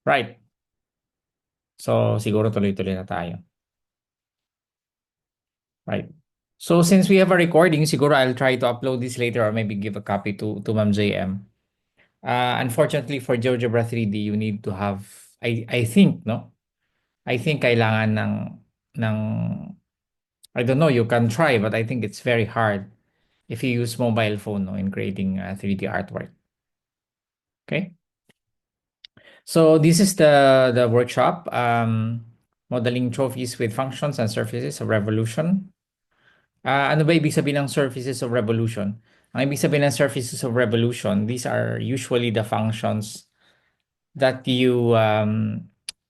Right. So, siguro tuloy-tuloy na tayo. Right. So, since we have a recording, siguro I'll try to upload this later or maybe give a copy to Ma'am JM. Unfortunately, for GeoGebra 3D, you need to have, I think, no? I think kailangan ng, I don't know, you can try, but I think it's very hard if you use mobile phone, no, in creating 3D artwork. Okay. So this is the workshop, modeling trophies with functions and surfaces of revolution. Ano ba ibig sabihin ng surfaces of revolution? Ang ibig sabihin ng surfaces of revolution, these are usually the functions that you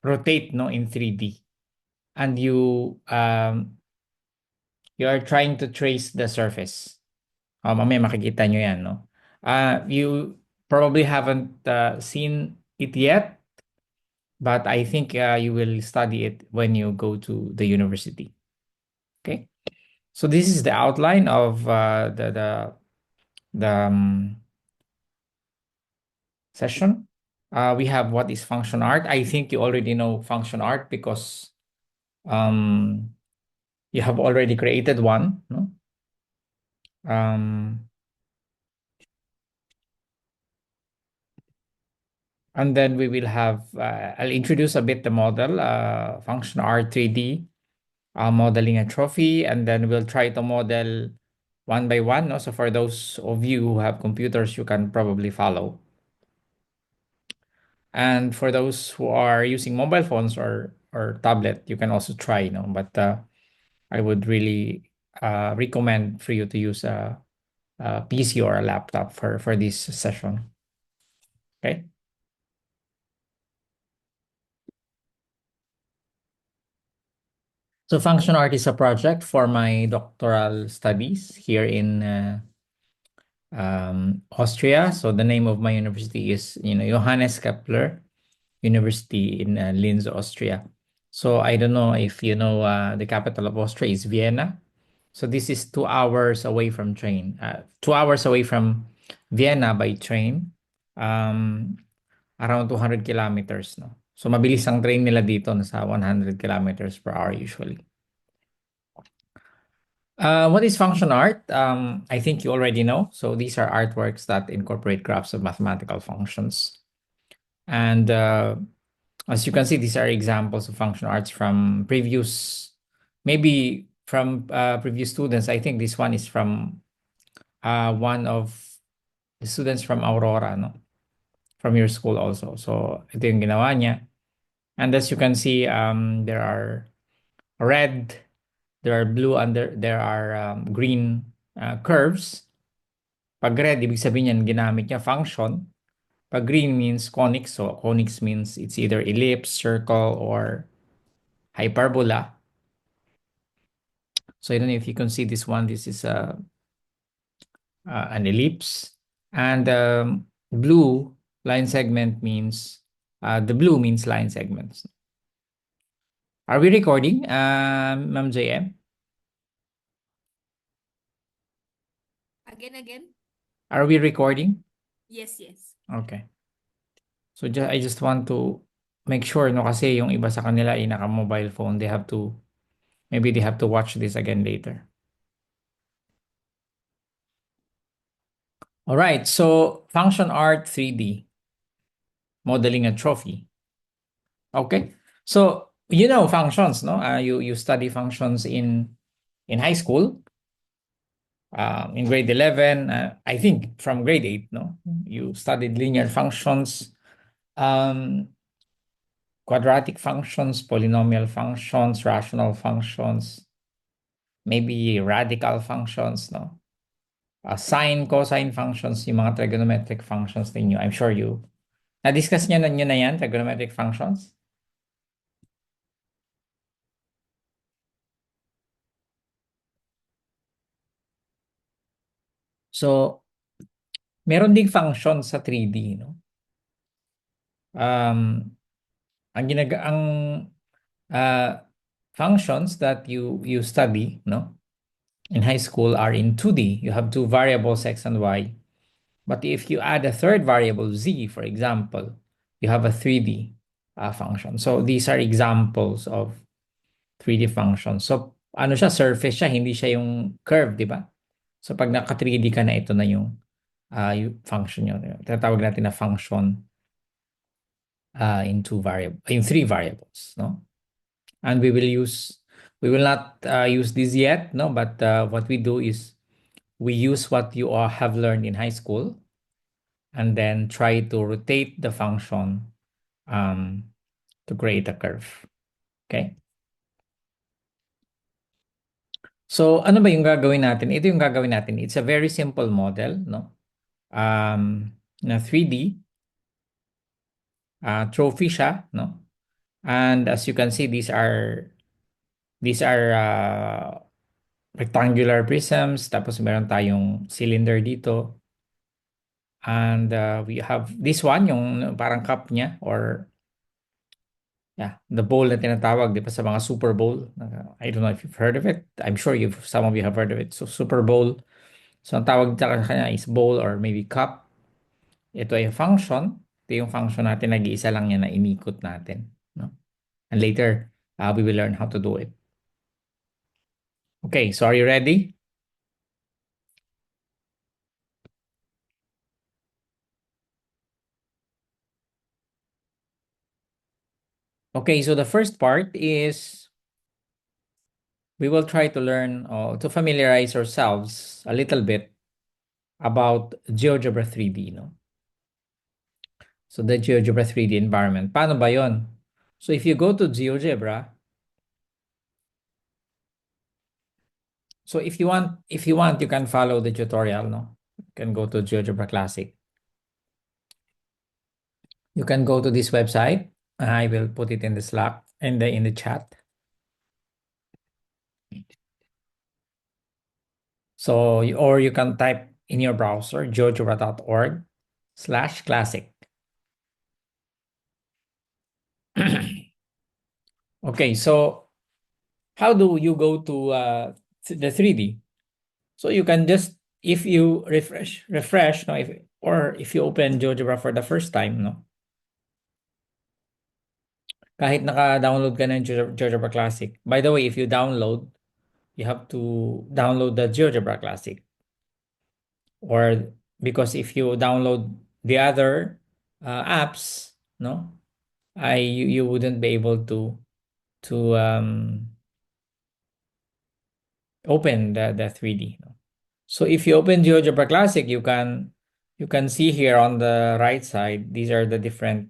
rotate, no, in 3D, and you are trying to trace the surface. Mamaya makikita nyo yan, no? You probably haven't seen it yet, but I think you will study it when you go to the university. Okay, so this is the outline of the session. We have what is function art. I think you already know function art because um, you have already created one. No? Um, and then we will have, I'll introduce a bit the model, function art 3D, modeling a trophy, and then we'll try to model one by one. No? So for those of you who have computers, you can probably follow. And for those who are using mobile phones or tablet, you can also try. No? But I would really recommend for you to use a PC or a laptop for this session. Okay. So function art is a project for my doctoral studies here in Austria. So the name of my university is, Johannes Kepler University in Linz, Austria. So I don't know if you know, the capital of Austria is Vienna. So this is 2 hours away from train. 2 hours away from Vienna by train. Um, Around 200 kilometers, no? So mabilis ang train nila dito, nasa 100 kilometers per hour usually. What is function art? I think you already know. So these are artworks that incorporate graphs of mathematical functions. And as you can see, these are examples of function arts from maybe from previous students. I think this one is from one of the students from Aurora, no? From your school also. So ito yung ginawa niya. And as you can see, there are red, there are blue, and there are green curves. Pag red, ibig sabihin yan, ginamit niya function. Pag green means conics. So conics means it's either ellipse, circle, or hyperbola. So I don't know if you can see this one. This is an ellipse. And blue line segment means, the blue means line segments. Are we recording, Ma'am JM? Again? Are we recording? Yes, yes. Okay. So I just want to make sure, no, kasi yung iba sa kanila ay naka-mobile phone. Maybe they have to watch this again later. All right, so function art 3D, modeling a trophy. Okay, so you know functions, no? You study functions in high school, in grade 11. I think from grade 8, no, you studied linear functions, um, quadratic functions, polynomial functions, rational functions, maybe radical functions, no? Sine, cosine functions, yung mga trigonometric functions ninyo. I'm sure na-discuss nyo na yan, trigonometric functions? So, meron ding function sa 3D, no? Um, ang uh, functions that you study, no, in high school are in 2D. You have two variables, x and y. But if you add a third variable, z, for example, you have a 3D. function. So these are examples of 3D functions. So ano siya, surface siya, hindi siya yung curve, di ba? So pag naka 3D ka na, ito na yung function yun. Tatawag natin na function in three variables, no? And we will not use this yet, no? But what we do is we use what you all have learned in high school and then try to rotate the function um, to create a curve. Okay? So, ano ba yung gagawin natin? Ito yung gagawin natin. It's a very simple model, no? Na 3D, trophy siya, no? And as you can see, these are rectangular prisms. Tapos meron tayong cylinder dito. And we have this one, yung parang cup niya or yeah, the bowl na tinatawag, di ba, sa mga Super Bowl. I don't know if you've heard of it. I'm sure some of you have heard of it. So Super Bowl. So ang tawag sa kanya is bowl or maybe cup. Ito ay function. Ito yung function natin. Nag-iisa lang yan na inikot natin. No? And later, we will learn how to do it. Okay, so are you ready? Okay, so the first part is we will try to learn or to familiarize ourselves a little bit about GeoGebra 3D, no? So the GeoGebra 3D environment. Paano ba yon? So if you go to GeoGebra, so if you want, you can follow the tutorial, no? You can go to GeoGebra Classic. You can go to this website. I will put it in the Slack and in the chat. So or you can type in your browser geogebra.org/classic. Okay, so how do you go to the 3D? So you can just if you refresh, no, if you open GeoGebra for the first time, no, kahit naka-download ka ng GeoGebra Classic. By the way, if you download, you have to download the GeoGebra Classic, or because if you download the other apps, no, you wouldn't be able to open the 3D. No? So if you open GeoGebra Classic, you can see here on the right side, these are the different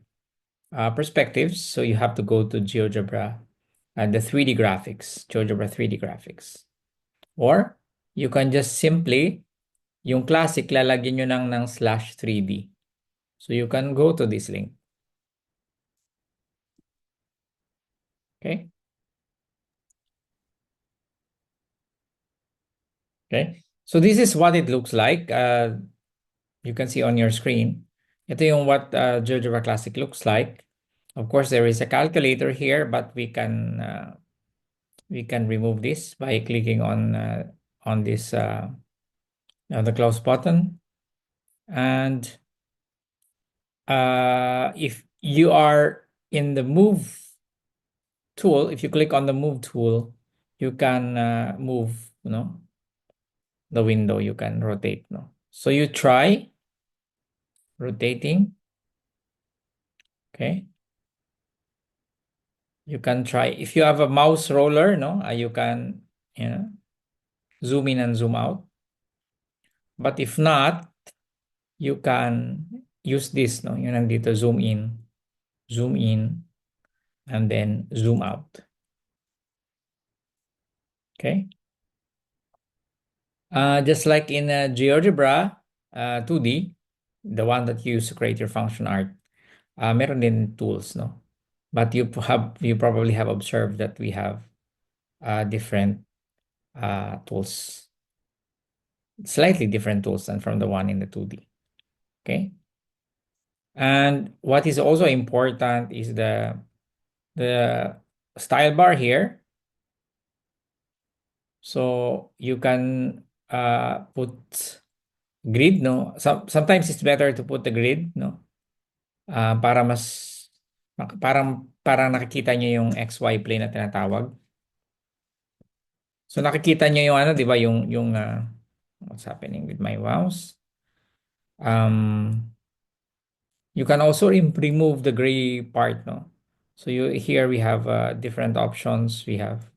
perspectives. So you have to go to GeoGebra and the 3D graphics, GeoGebra 3D graphics. Or you can just simply, yung classic, lalagyan nyo ng /3D. So you can go to this link. Okay? Okay. So this is what it looks like. You can see on your screen. Ito yung what GeoGebra Classic looks like. Of course, there is a calculator here, but we can remove this by clicking on this the close button. And if you are in the move tool, if you click on the move tool, you can move, the window. You can rotate, no. So you try rotating. Okay. You can try if you have a mouse roller, no, you can, zoom in and zoom out. But if not, you can use this, no, yung nandito, zoom in, and then zoom out. Okay. Just like in GeoGebra 2D, the one that you use to create your function art, meron din tools, no? But you probably have observed that we have different tools, slightly different tools than from the one in the 2D. Okay. And what is also important is the style bar here. So you can put grid, no. Sometimes it's better to put the grid, no, para mas Parang nakikita niyo yung XY plane na tinatawag. So nakikita niyo yung ano, 'di ba, yung what's happening with my mouse? You can also remove the gray part, no? So here we have different options. We have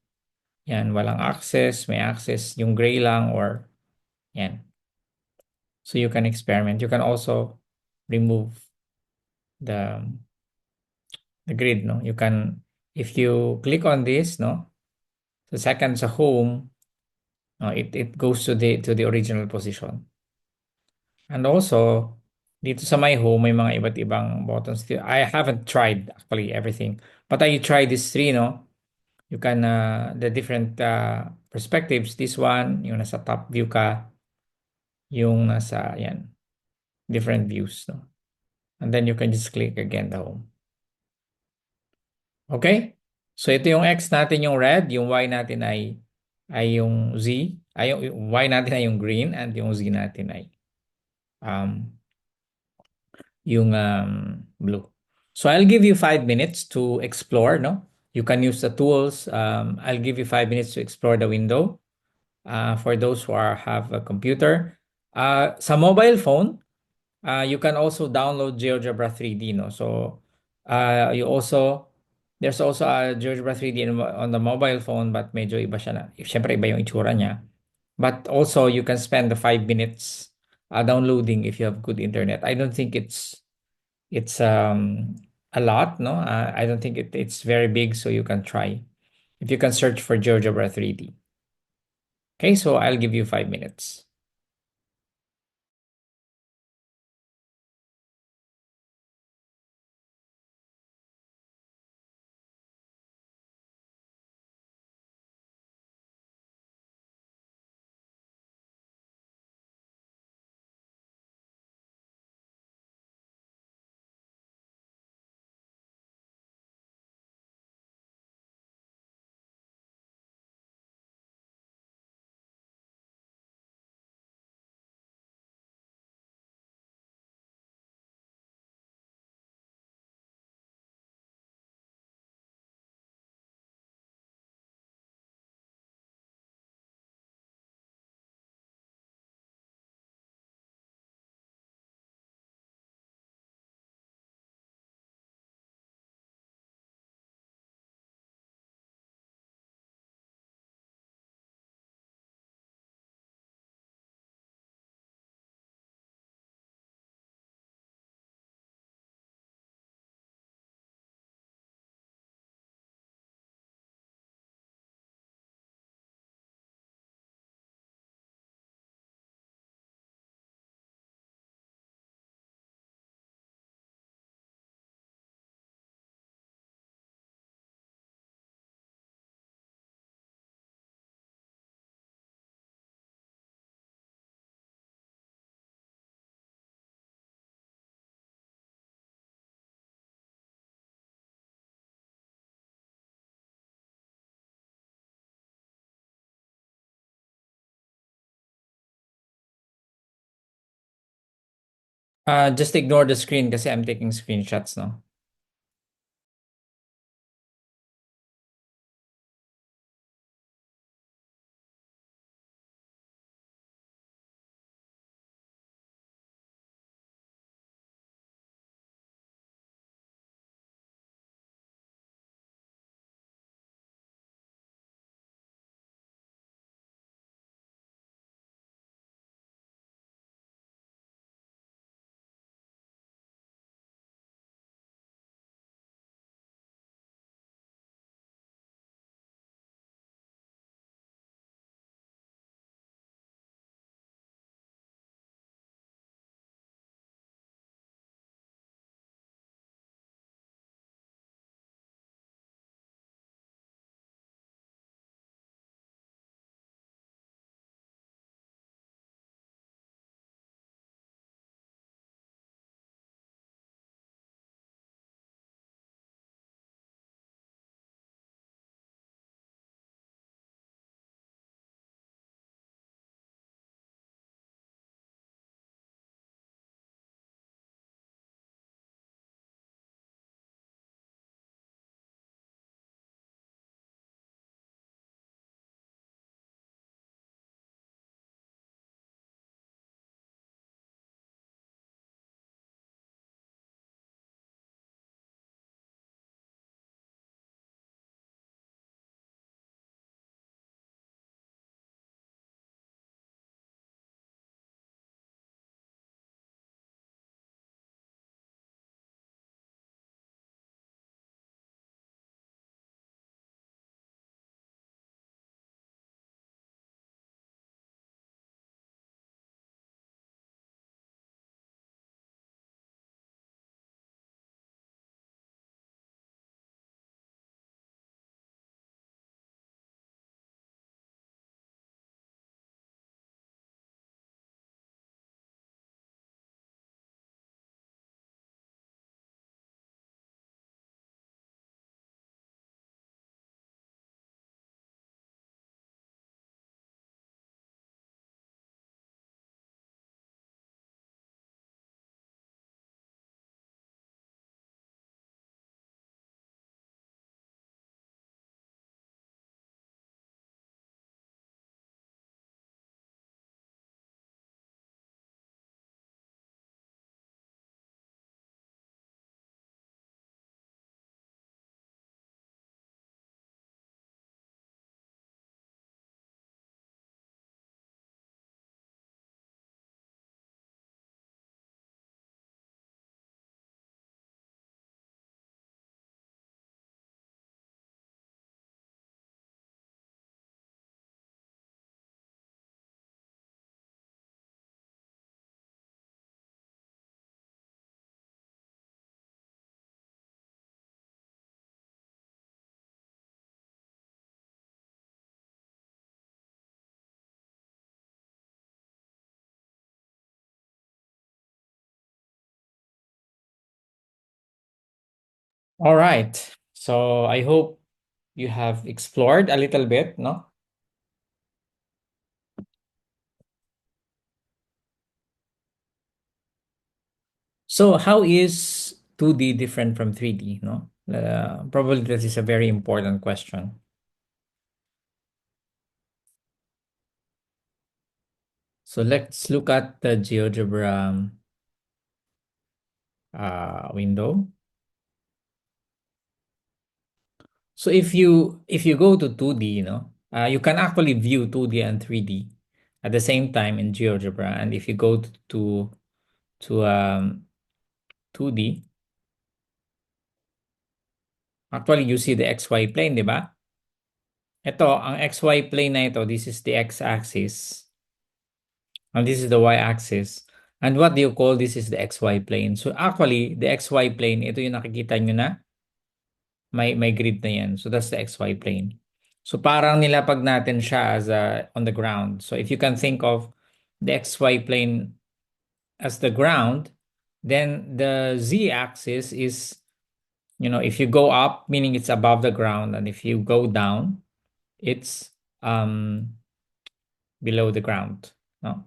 yan, walang access, may access, yung gray lang or yan. So you can experiment. You can also remove the the grid, no? You can, if you click on this, no? The second sa home, no, it goes to the original position. And also, dito sa my home, may mga iba't ibang buttons. I haven't tried actually everything. But I tried these three, no? You can, the different perspectives. This one, yung nasa top view ka, yung nasa, yan, different views, no? And then you can just click again the home. Okay? So ito yung X natin yung red, yung Y natin ay yung Z, yung Y natin ay yung green, and yung Z natin ay um, yung blue. So I'll give you 5 minutes to explore, no? You can use the tools. I'll give you 5 minutes to explore the window for those who have a computer. Sa mobile phone, you can also download GeoGebra 3D, no? So there's also a GeoGebra 3D on the mobile phone, but medyo iba siya na. Siyempre iba yung itsura niya. But also you can spend the 5 minutes downloading if you have good internet. I don't think it's a lot, no? I don't think it's very big, so you can try. If you can search for GeoGebra 3D. Okay, so I'll give you 5 minutes. Just ignore the screen kasi I'm taking screenshots, no? All right. So I hope you have explored a little bit, no? So how is 2D different from 3D, no? Probably this is a very important question. So let's look at the GeoGebra window. So if you go to 2D, you can actually view 2D and 3D at the same time in GeoGebra. And if you go to 2D, actually you see the XY plane, di ba? Ito, ang XY plane na ito, this is the X-axis, and this is the Y-axis. And what do you call this is the XY plane? So actually, the XY plane, ito yung nakikita nyo na, may grid na yan. So that's the XY plane. So parang nilapag natin siya as on the ground. So if you can think of the XY plane as the ground, then the Z-axis is, if you go up, meaning it's above the ground, and if you go down, it's below the ground. No?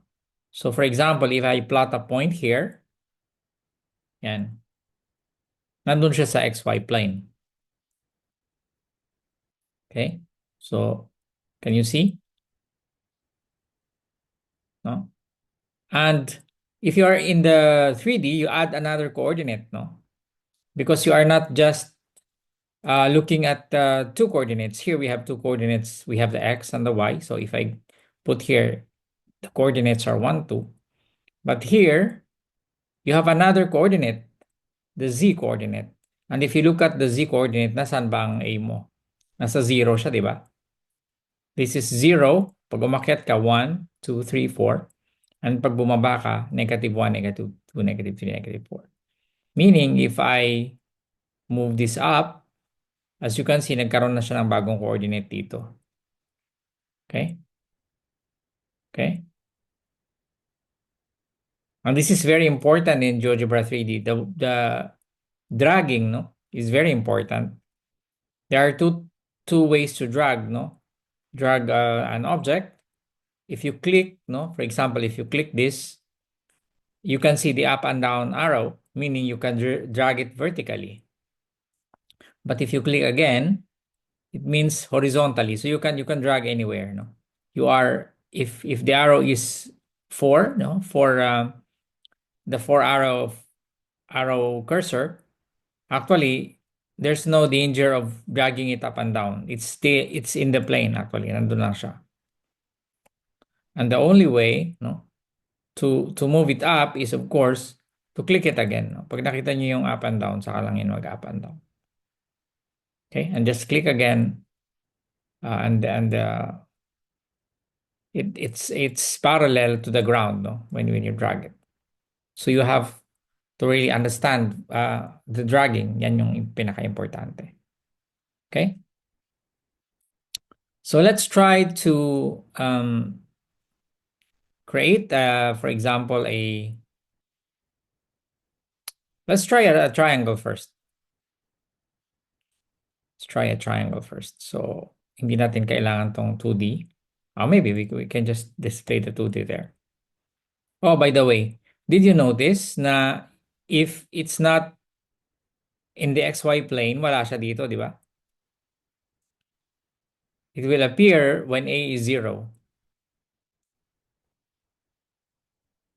So for example, if I plot a point here, yan, nandun siya sa XY plane. Okay? So, can you see? No? And if you are in the 3D, you add another coordinate, no? Because you are not just looking at two coordinates. Here we have two coordinates. We have the X and the Y. So if I put here, the coordinates are 1, 2. But here, you have another coordinate, the Z coordinate. And if you look at the Z coordinate, nasan ba ang A mo? Nasa 0 siya, di ba? This is 0. Pag umakyat ka, 1, 2, 3, 4. And pag bumaba ka, negative 1, negative 2, negative 3, negative 4. Meaning, if I move this up, as you can see, nagkaroon na siya ng bagong coordinate dito. Okay? Okay? And this is very important in GeoGebra 3D. The dragging, no, is very important. There are two ways to drag, no? Drag an object. If you click, no, for example, if you click this, you can see the up and down arrow, meaning you can drag it vertically. But if you click again, it means horizontally. So you can drag anywhere, no? You are if the arrow is 4, no, for the four arrow cursor, actually there's no danger of dragging it up and down. It's in the plane actually. Nandun lang siya. And the only way, no, to move it up is of course to click it again. No? Pag nakita niyo yung up and down, saka lang yun mag-up and down. Okay? And just click again and it's parallel to the ground, no, when you drag it. So you have to really understand the dragging. Yan yung pinaka-importante. Okay? So let's try to create, for example, let's try a triangle first. Let's try a triangle first. So hindi natin kailangan tong 2D. Maybe we can just display the 2D there. Oh, by the way, did you notice na if it's not in the XY plane, wala siya dito, di ba? It will appear when A is 0.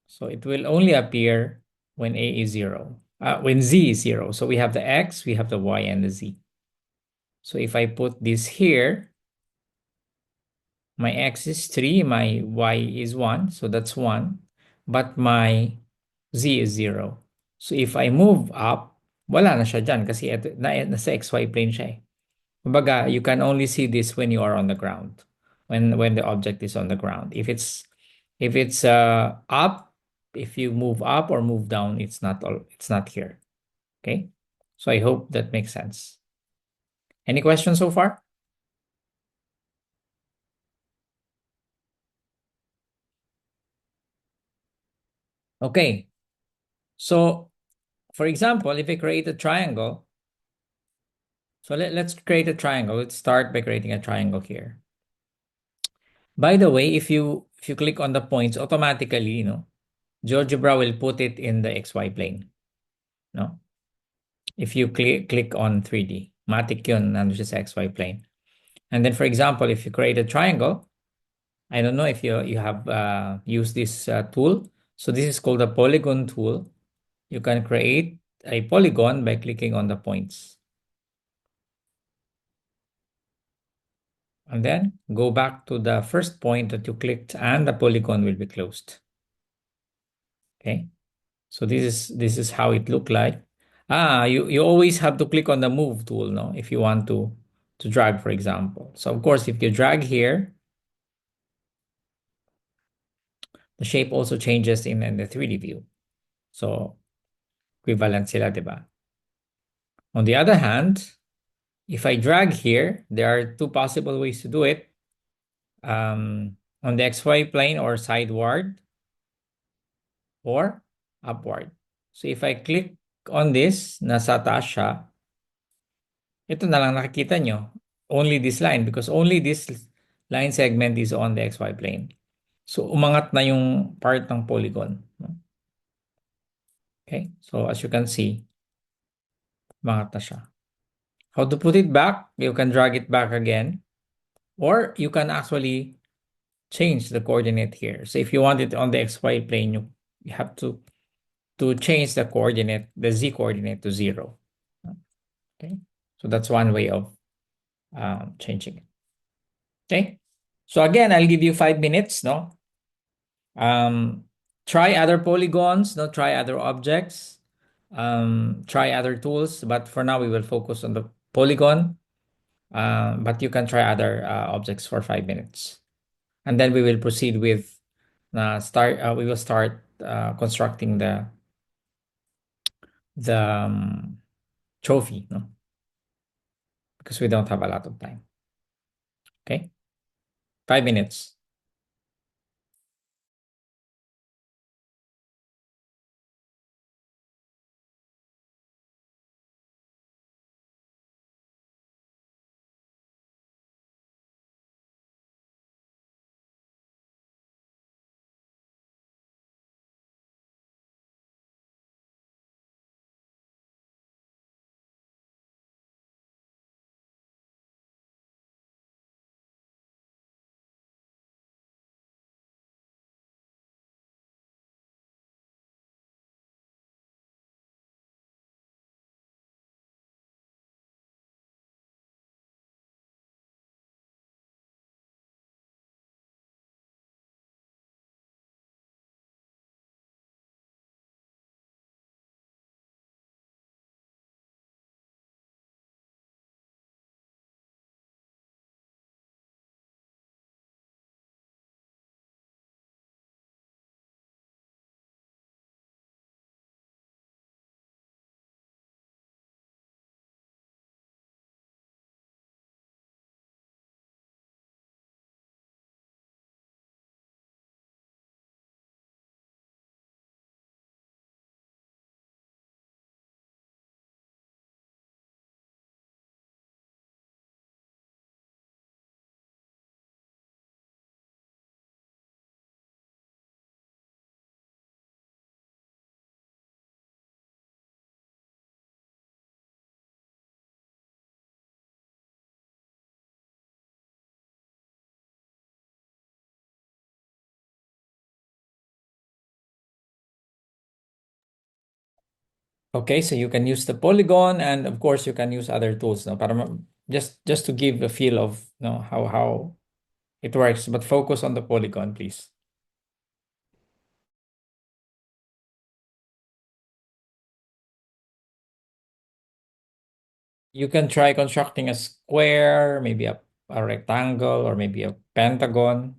So it will only appear when A is 0. When Z is 0. So we have the X, we have the Y, and the Z. So if I put this here, my X is 3, my Y is 1, so that's 1. But my Z is 0. So if I move up, wala na siya dyan kasi nasa XY plane siya eh. Kumbaga, you can only see this when you are on the ground. When the object is on the ground. If it's up, if you move up or move down, it's not here. Okay? So I hope that makes sense. Any questions so far? Okay. So, for example, if I create a triangle, So let's create a triangle. Let's start by creating a triangle here. By the way, if you click on the points, automatically, GeoGebra will put it in the XY plane. No? If you click on 3D, matic yun, nandun siya sa XY plane. And then, for example, if you create a triangle, I don't know if you have used this tool. So this is called the polygon tool. You can create a polygon by clicking on the points. And then go back to the first point that you clicked and the polygon will be closed. Okay. So this is how it look like. You always have to click on the move tool, no? If you want to drag, for example. So of course, if you drag here, the shape also changes in the 3D view. So equivalent sila, diba? On the other hand, if I drag here, there are two possible ways to do it. On the XY plane or sideward or upward. So if I click on this, nasa taas siya, ito na lang nakikita nyo. Only this line because only this line segment is on the XY plane. So umangat na yung part ng polygon. Okay? So as you can see, umangat na siya. How to put it back? You can drag it back again. Or you can actually change the coordinate here. So if you want it on the XY plane, you have to change the coordinate, the Z coordinate to 0. Okay? So that's one way of changing it. Okay? So again, I'll give you 5 minutes, no? Try other polygons, no? Try other objects, try other tools, but for now we will focus on the polygon. But you can try other objects for 5 minutes. And then we will proceed with we will start constructing the trophy, no? Because we don't have a lot of time. Okay? 5 minutes. Okay, so you can use the polygon, and of course you can use other tools, no? Para just to give a feel of, how it works, but focus on the polygon, please. You can try constructing a square, maybe a rectangle, or maybe a pentagon.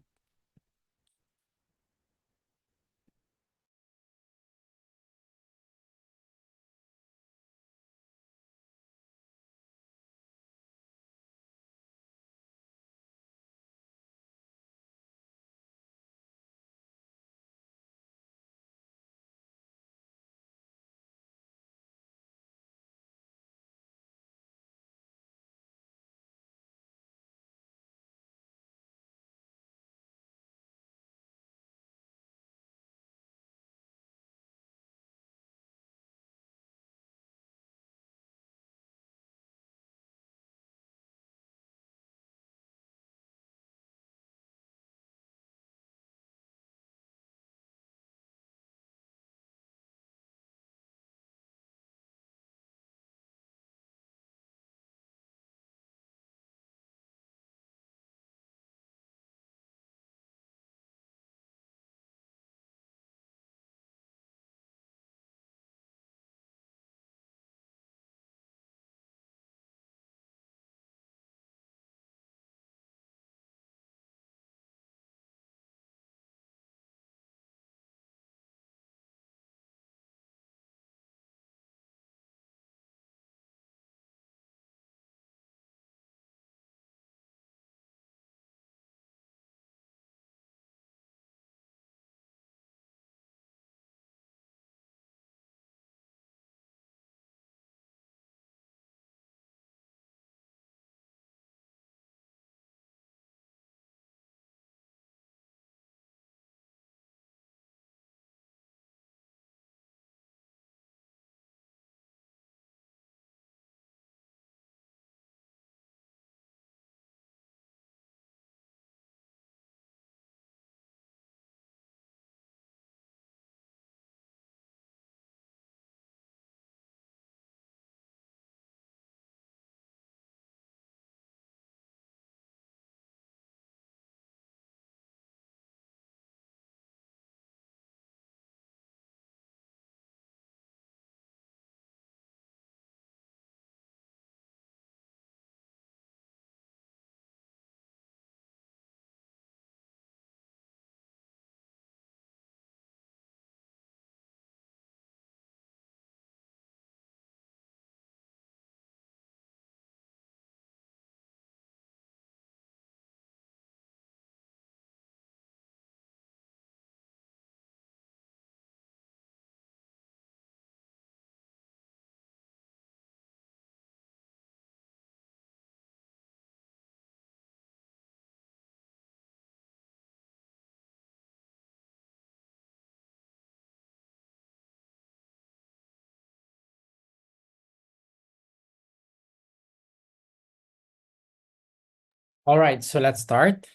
All right, so let's start.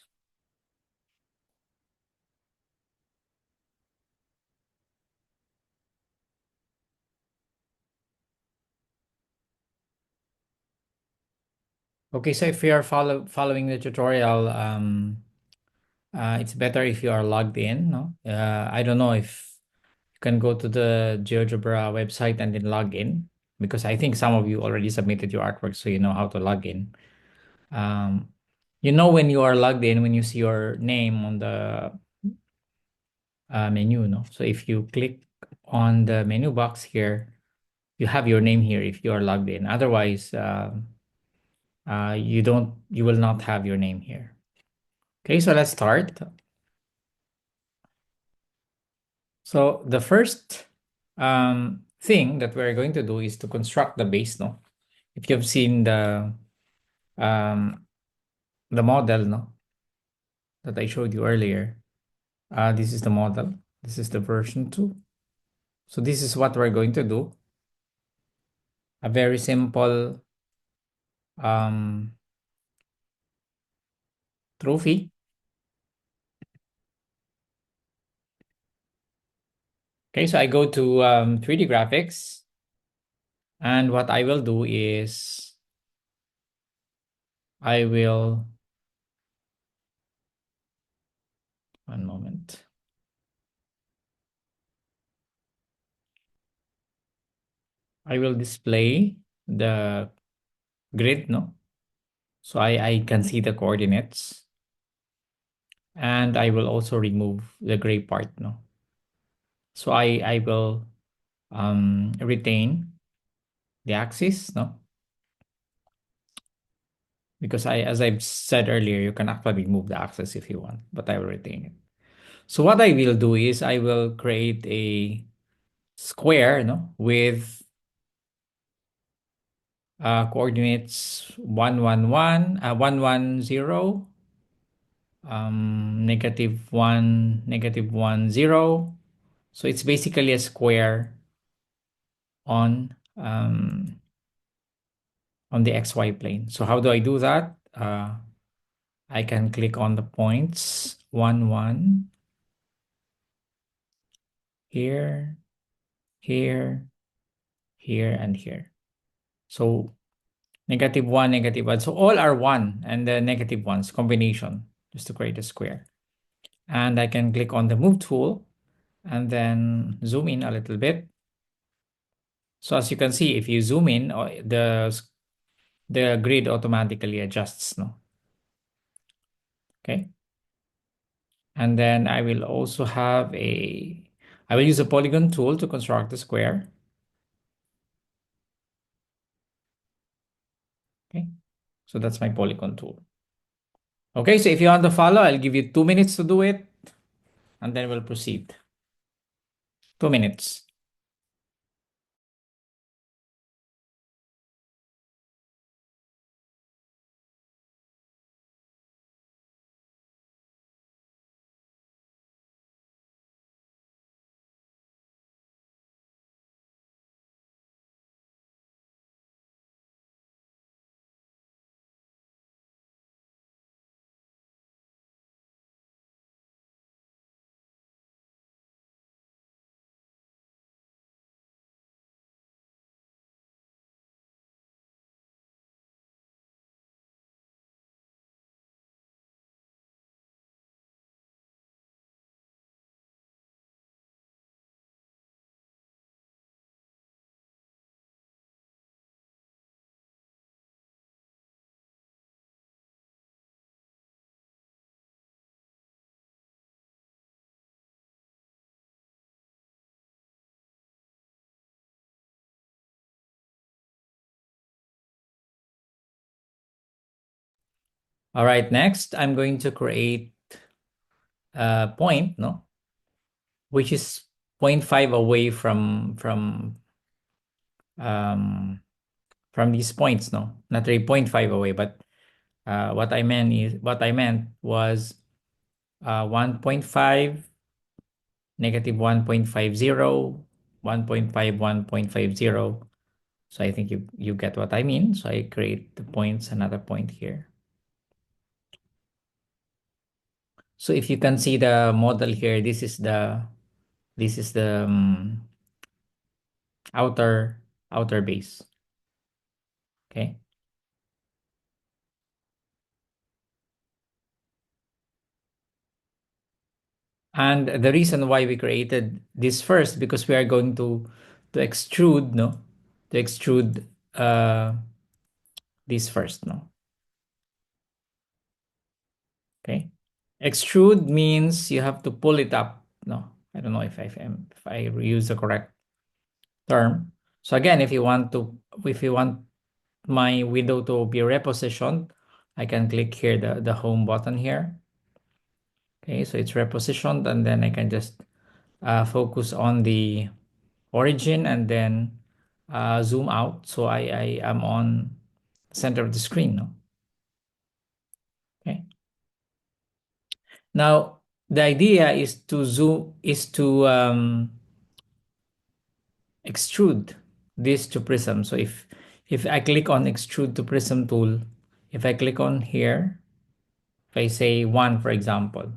Okay, so if you are following the tutorial, it's better if you are logged in. No, I don't know if you can go to the GeoGebra website and then log in, because I think some of you already submitted your artwork, so you know how to log in. Um, when you are logged in, when you see your name on the menu, no. So if you click on the menu box here, you have your name here if you are logged in. Otherwise, you will not have your name here. Okay, so let's start. So the first thing that we're going to do is to construct the base, no? If you've seen um, the model, no, that I showed you earlier, this is the model. This is the version 2. So this is what we're going to do. A very simple um, trophy. Okay, so I go to 3D graphics, and what I will do is I will, one moment. I will display the grid, no? So I can see the coordinates, and I will also remove the gray part, no? So I will retain the axis, no? Because as I've said earlier, you can actually remove the axis if you want, but I will retain it. So what I will do is I will create a square, no, with coordinates 111, 110, -1, -10. So it's basically a square on the XY plane. So how do I do that? I can click on the points 1, 1, here, here, here, and here. So -1, -1. So all are 1 and the negative ones combination just to create a square. And I can click on the move tool and then zoom in a little bit. So as you can see, if you zoom in, the grid automatically adjusts, no? Okay. And then I will use a polygon tool to construct the square. Okay. So that's my polygon tool. Okay. So if you want to follow, I'll give you 2 minutes to do it, and then we'll proceed. 2 minutes. All right. Next, I'm going to create a point, no, which is zero point 0.5 away um from these points, no, not really zero point 0.5 away, but what I meant was 1.5, -1.50, 1.5, 1.50. So I think you get what I mean. So I create the points, another point here. So if you can see the model here, this is the outer outer base. Okay. And the reason why we created this first, because we are going to extrude, no, to extrude this first, no. Okay. Extrude means you have to pull it up. No, I don't know if I use the correct term. So again, if you want my window to be repositioned, I can click here the home button here. Okay, so it's repositioned, and then I can just focus on the origin and then zoom out. So I am on the center of the screen. No? Okay. Now the idea is to extrude this to prism. So if I click on extrude to prism tool, if I click on here, if I say 1 for example,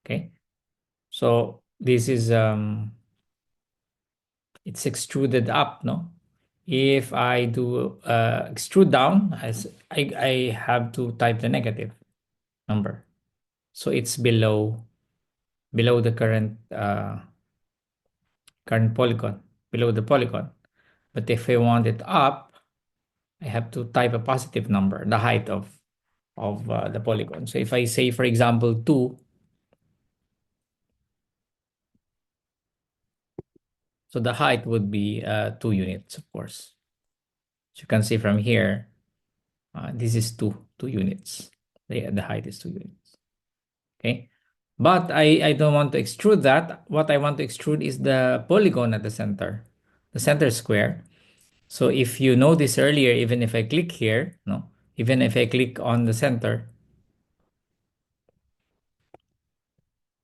okay, so this is it's extruded up, no? If I do extrude down, as I have to type the negative number, so it's below the current polygon, below the polygon. But if I want it up, I have to type a positive number, the height of the polygon. So if I say, for example, 2, so the height would be 2 units, of course. As you can see from here, this is 2 units. The height is 2 units. Okay. But I don't want to extrude that. What I want to extrude is the polygon at the center square. So if you notice earlier, even if I click here, no, even if I click on the center,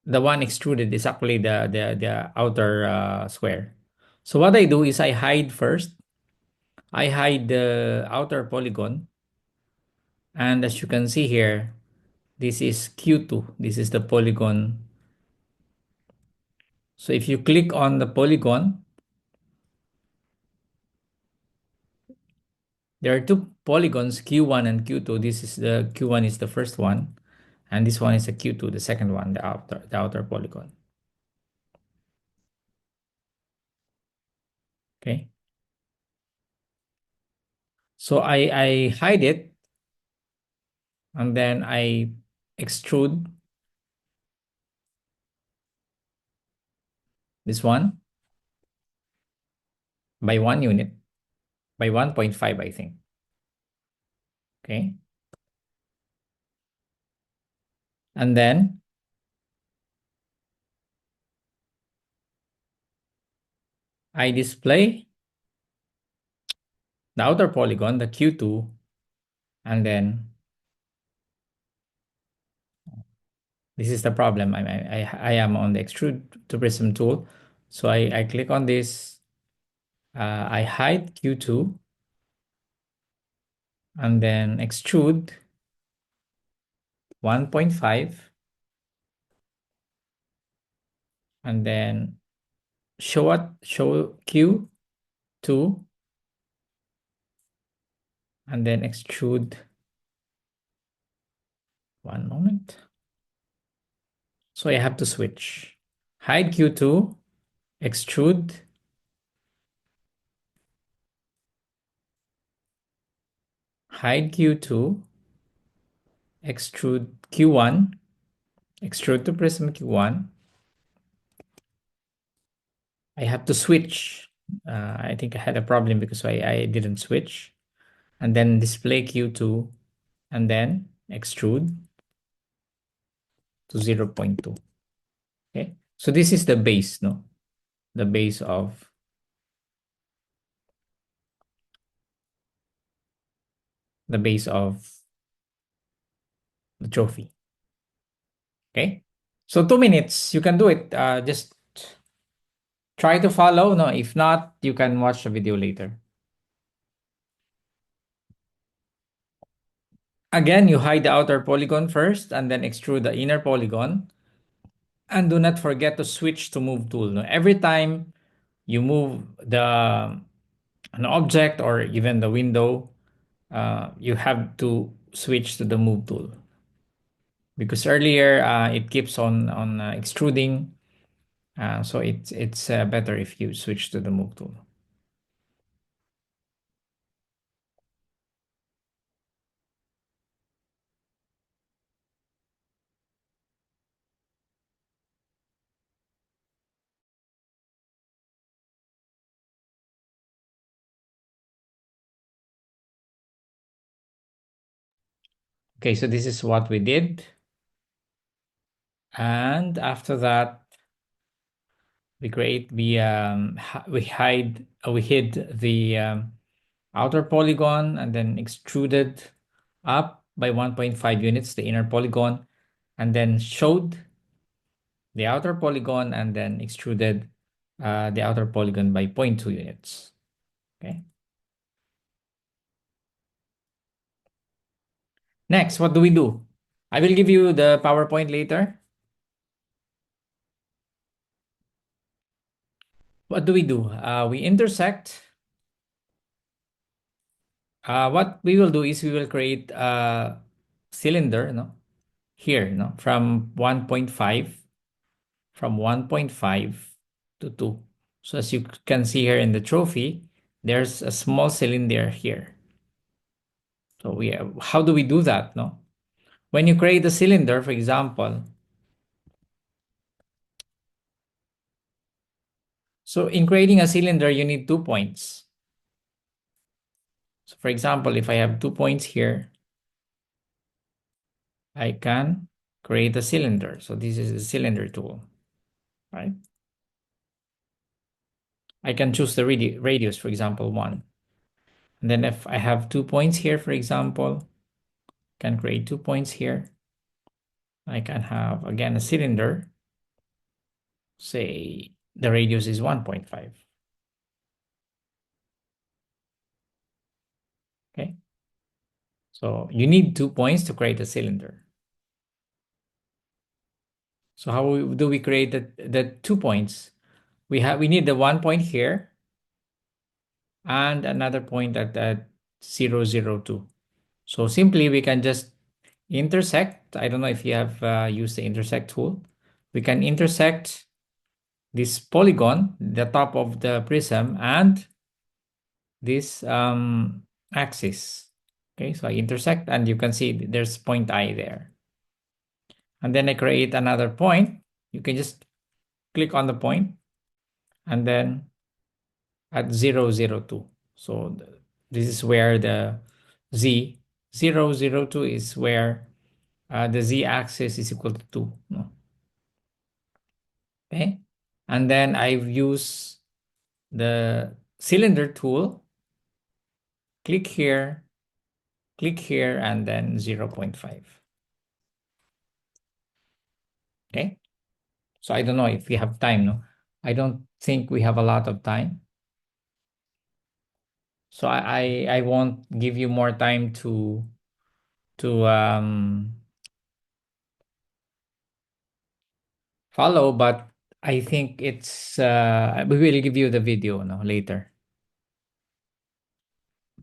the one extruded is actually the outer square. So what I do is I hide first. I hide the outer polygon. And as you can see here, this is Q2. This is the polygon. So if you click on the polygon, there are two polygons, Q1 and Q2. This is the Q1 is the first one, and this one is the Q2, the second one, the outer polygon. Okay. So I hide it and then I extrude this one by 1 unit, by 1.5, I think. Okay. And then I display the outer polygon, the Q2, and then this is the problem. I am on the extrude to prism tool. So I click on this, I hide Q2, and then extrude 1.5, and then show Q2, and then extrude, one moment. So I have to switch. Hide Q2, extrude, hide Q2, extrude Q1, extrude to prism Q1. I have to switch. I think I had a problem because I didn't switch. And then display Q2, and then extrude to 0.2. Okay. So this is the base, no? The base of the base of the trophy. Okay. So 2 minutes, you can do it. Just try to follow. No, if not, you can watch the video later. Again, you hide the outer polygon first and then extrude the inner polygon. And do not forget to switch to move tool. No? Every time you move an object or even the window, you have to switch to the move tool because earlier it keeps on extruding. So it's better if you switch to the move tool. Okay, so this is what we did. And after that, we hid the outer polygon and then extruded up by 1.5 units the inner polygon, and then showed the outer polygon and then extruded the outer polygon by zero point 0.2 units. Okay. Next, what do we do? I will give you the PowerPoint later. What do? We intersect. What we will do is we will create a cylinder, no, here, no, from 1.5 to 2. So as you can see here in the trophy, there's a small cylinder here. So how do we do that, no? When you create a cylinder, for example, so in creating a cylinder, you need 2 points. So for example, if I have 2 points here, I can create a cylinder. So this is the cylinder tool, right? I can choose the radius, for example, 1. And then if I have 2 points here, for example, I can create 2 points here. I can have, again, a cylinder. Say the radius is 1.5. Okay. So you need 2 points to create a cylinder. So how do we create the 2 points? We need the 1 point here and another point at 0, 0, 2. So simply we can just intersect. I don't know if you have used the intersect tool. We can intersect this polygon, the top of the prism, and this axis. Okay, so I intersect and you can see there's point I there. And then I create another point. You can just click on the point and then at 0, 0, 2. So this is where the z 0, 0, 2 is where the z-axis is equal to 2. No? Okay, and then I've used the cylinder tool. Click here, and then 0.5. Okay, so I don't know if we have time. No, I don't think we have a lot of time. So I won't give you more time to follow, but I think it's we will give you the video no later.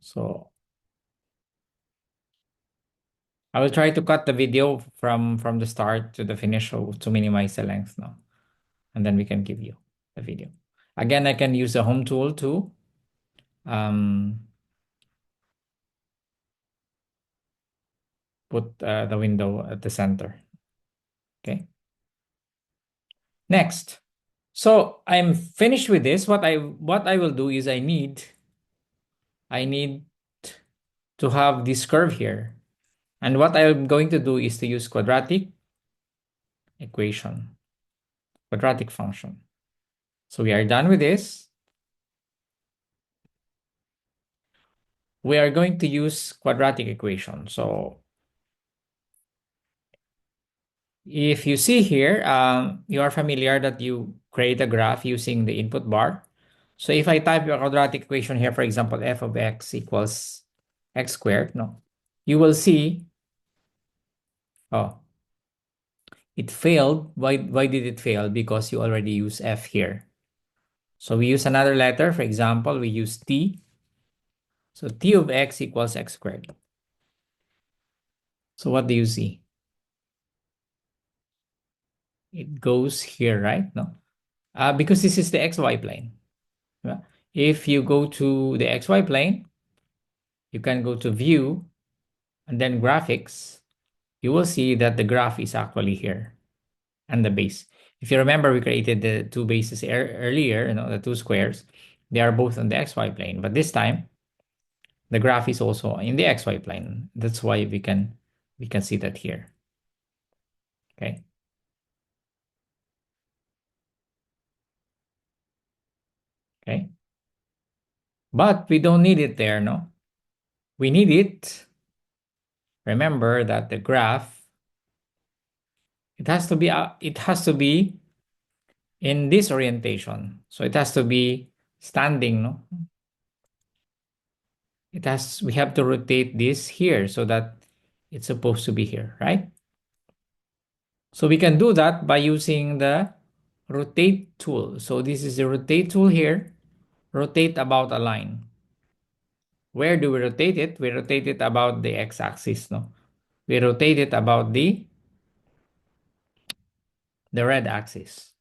So I will try to cut the video from the start to the finish to minimize the length now, and then we can give you the video. Again, I can use the home tool to um, put the window at the center. Okay. Next. So I'm finished with this. What I will do is I need to have this curve here. And what I'm going to do is to use equation, quadratic function. So we are done with this. We are going to use quadratic equation. So if you see here, you are familiar that you create a graph using the input bar. So if I type your quadratic equation here, for example, f of x equals x squared, no, you will see Oh, it failed. Why did it fail? Because you already use F here. So we use another letter. For example, we use T. So T of X equals X squared. So what do you see? It goes here, right? No? Because this is the XY plane. Yeah. If you go to the XY plane, you can go to view and then graphics. You will see that the graph is actually here and the base. If you remember, we created the two bases earlier, the two squares. They are both on the XY plane, but this time the graph is also in the XY plane. That's why we can see that here. Okay. Okay. But we don't need it there, no? We need it. Remember that the graph, it has to be in this orientation. So it has to be standing, no? We have to rotate this here so that it's supposed to be here, right? So we can do that by using the rotate tool. So this is the rotate tool here. Rotate about a line. Where do we rotate it? We rotate it about the x-axis, no? We rotate it about the red axis.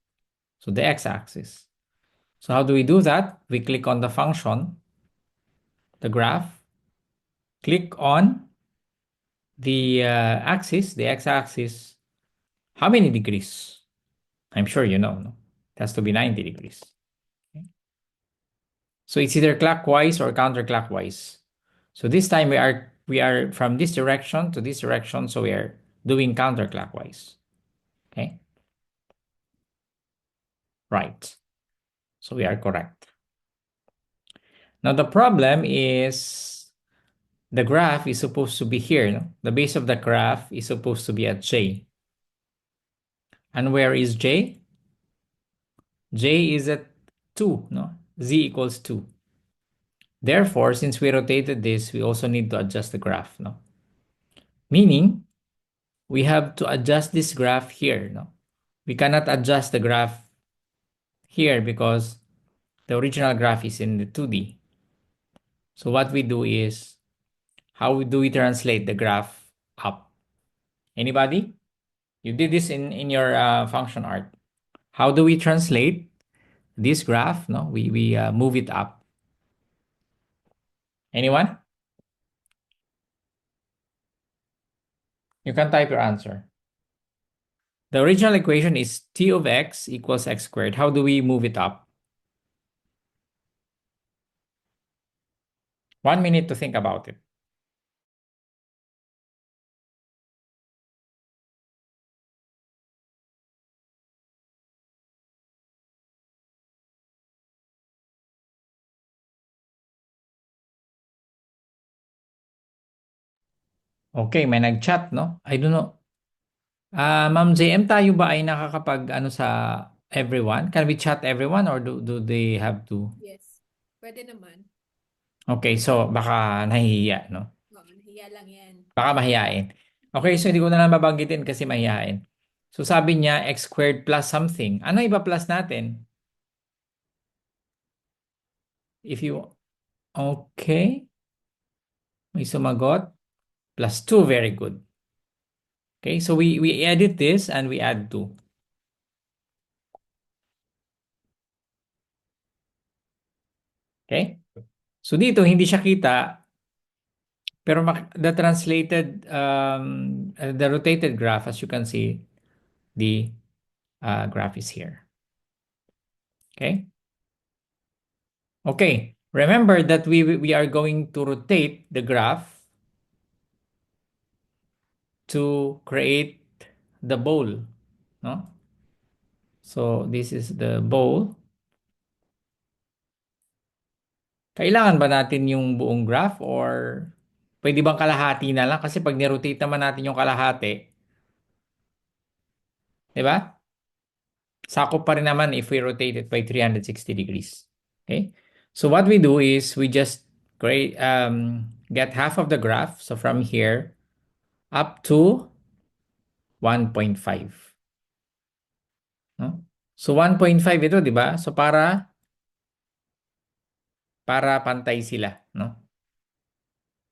So the x-axis. So how do we do that? We click on the function, the graph, click on the axis, the x-axis. How many degrees? I'm sure you know, no? It has to be 90 degrees. Okay. So it's either clockwise or counterclockwise. So this time we are from this direction to this direction, so we are doing counterclockwise. Okay? Right. So we are correct. Now the problem is the graph is supposed to be here. No? The base of the graph is supposed to be at J. And where is J? J is at 2. No? Z equals 2. Therefore, since we rotated this, we also need to adjust the graph. No? Meaning, we have to adjust this graph here. No? We cannot adjust the graph here because the original graph is in the 2D. So what we do is, how do we translate the graph up? Anybody? You did this in your function art. How do we translate this graph? No, we move it up. Anyone? You can type your answer. The original equation is T of X equals X squared. How do we move it up? 1 minute to think about it. Okay, may nag-chat, no? I don't know. Ma'am JM, tayo ba ay nakakapag ano sa everyone? Can we chat everyone or do they have to? Yes. Pwede naman. Okay, so baka nahihiya, no? Oo, nahiya lang yan. Baka mahiyain. Okay, so hindi ko na lang babanggitin kasi mahihain. So sabi niya x squared plus something. Ano iba plus natin? If you, okay, may sumagot. Plus 2, very good. Okay, so we edit this and we add 2. Okay? So dito, hindi siya kita, pero the rotated graph, as you can see, the graph is here. Okay? Okay, remember that we are going to rotate the graph to create the bowl, no? So this is the bowl. Kailangan ba natin yung buong graph or pwede bang kalahati na lang? Kasi pag nirotate naman natin yung kalahati, di ba? Sakop pa rin naman if we rotate it by 360 degrees. Okay? So what we do is we just get half of the graph. So from here up to 1.5. No? So 1.5 ito, di ba? So para pantay sila, no?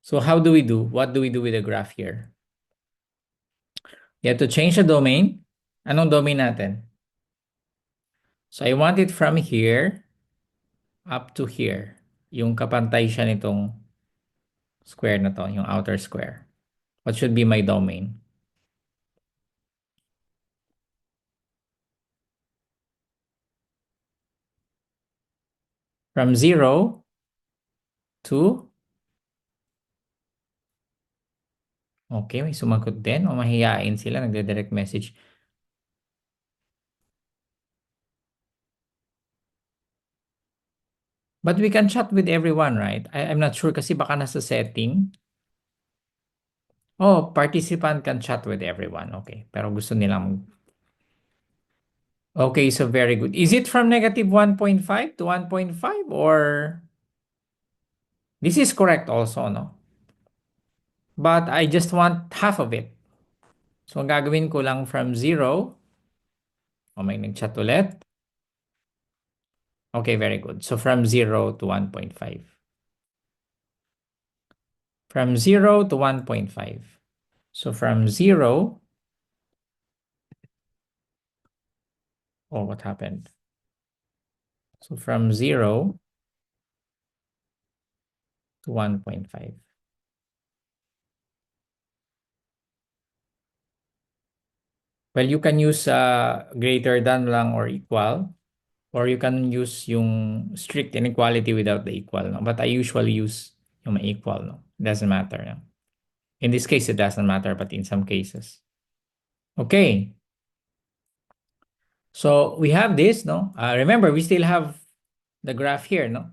So how do we do? What do we do with the graph here? You have to change the domain. Anong domain natin? So I want it from here up to here. Yung kapantay siya nitong square na to, yung outer square. What should be my domain? From 0 to, okay, may sumagot din. O mahihain sila, nagde-direct message. But we can chat with everyone, right? I'm not sure kasi baka nasa setting. Oh, participant can chat with everyone. Okay. Pero gusto nilang. Okay, so very good. Is it from negative 1.5 to 1.5 or this is correct also, no? But I just want half of it. So ang gagawin ko lang from 0. Oh, may nag-chat ulit. Okay, very good. So from 0 to 1.5. From 0 to 1.5. So from 0, oh, what happened? So from 0 to 1.5. Well, you can use greater than lang or equal, or you can use yung strict inequality without the equal. No? But I usually use yung may equal. No? It doesn't matter. No? In this case, it doesn't matter, but in some cases. Okay. So we have this, no? Remember, we still have the graph here, no?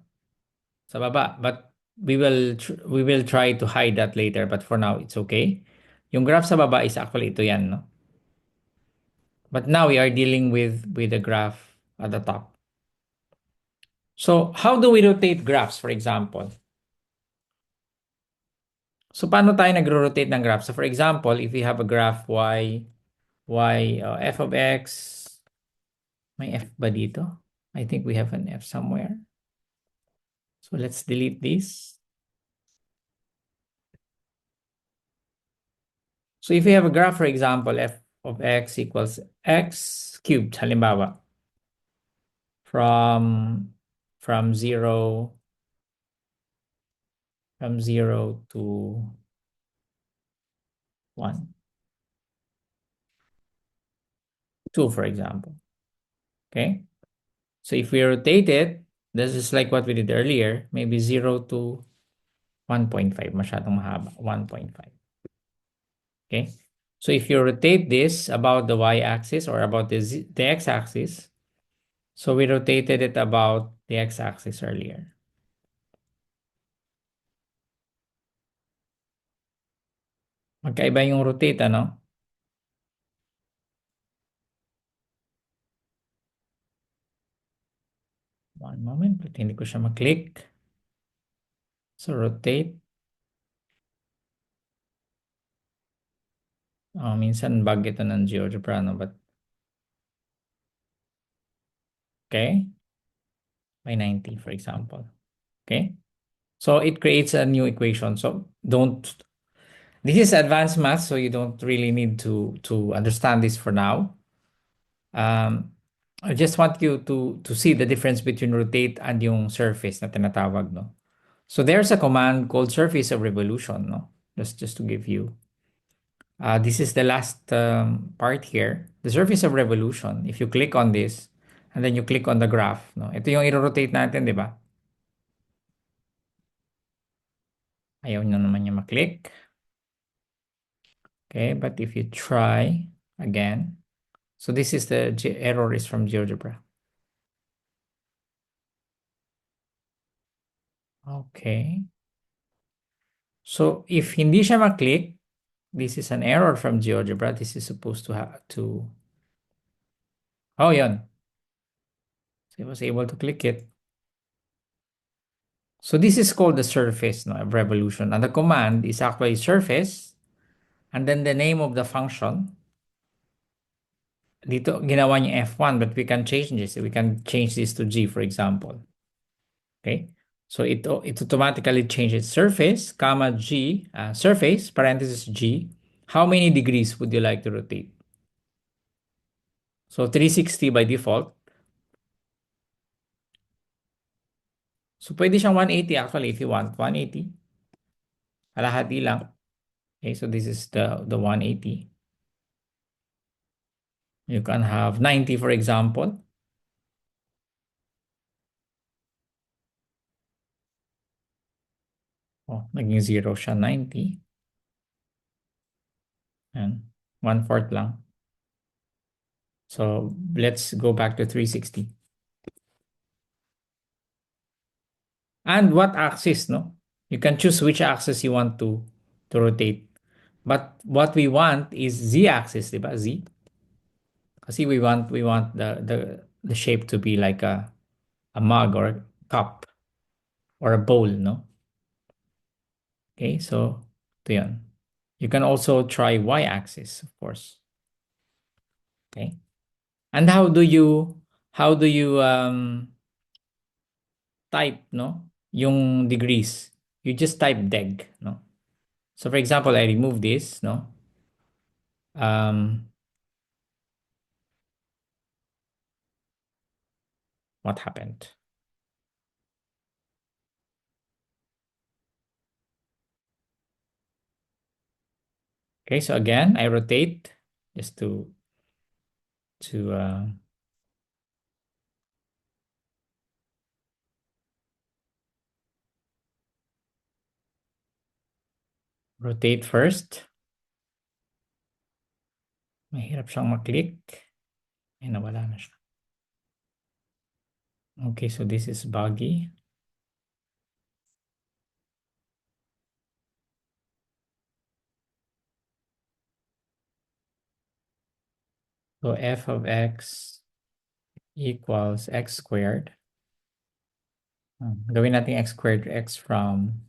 Sa baba. But we will try to hide that later. But for now, it's okay. Yung graph sa baba is actually ito yan, no? But now we are dealing with the graph at the top. So how do we rotate graphs, for example? So paano tayo nagro-rotate ng graph? So for example, if we have a graph f of x, may f ba dito? I think we have an f somewhere. So let's delete this. So if we have a graph, for example, f of x equals x cubed, halimbawa, from from 0 to 1, 2, for example. Okay? So if we rotate it, this is like what we did earlier, maybe 0 to 1.5, masyadong mahaba, 1.5. Okay? So if you rotate this about the y-axis or about the x-axis, so we rotated it about the x-axis earlier. Magkaiba yung rotate, ano? One moment, but hindi ko siya maklik. So rotate. Minsan bug ito ng GeoGebra, no? But, okay? By 90, for example. Okay? So it creates a new equation. So this is advanced math, so you don't really need to understand this for now. I just want you to see the difference between rotate and yung surface na tinatawag, no? So there's a command called surface of revolution, no? Just to give you. This is the last part here. The surface of revolution. If you click on this, and then you click on the graph, no? Ito yung i-rotate natin, di ba? Ayaw nyo naman niya maklik. Okay, but if you try again, so this is the error is from GeoGebra. Okay. So if hindi siya maklik, this is an error from GeoGebra. This is supposed to have to. Oh, yun. So I was able to click it. So this is called the surface, no, of revolution. And the command is actually surface, and then the name of the function. dito ginawa niya F1 but we can change this. We can change this to G, for example. Okay? So it automatically changes surface, comma G, surface, parenthesis G. How many degrees would you like to rotate? So 360 by default. So pwede siyang 180 actually if you want. 180. Kalahati lang. Okay, so this is the 180. You can have 90 for example. Oh, naging 0 siya, 90. And 1/4 lang. So let's go back to 360. And what axis, no? You can choose which axis you want to rotate. But what we want is Z axis, diba? Z. Kasi we want the shape to be like a mug or a cup or a bowl, no? Okay, so ito yun. You can also try Y axis, of course. Okay. And how do you type, no? Yung degrees. You just type deg, no? So for example, I remove this, no? Um, what happened? Okay, so again, I rotate just to rotate first. Mahirap siyang maklik. Ay, nawala na siya. Okay, so this is buggy. So f of x equals x squared. Gawin natin x squared x from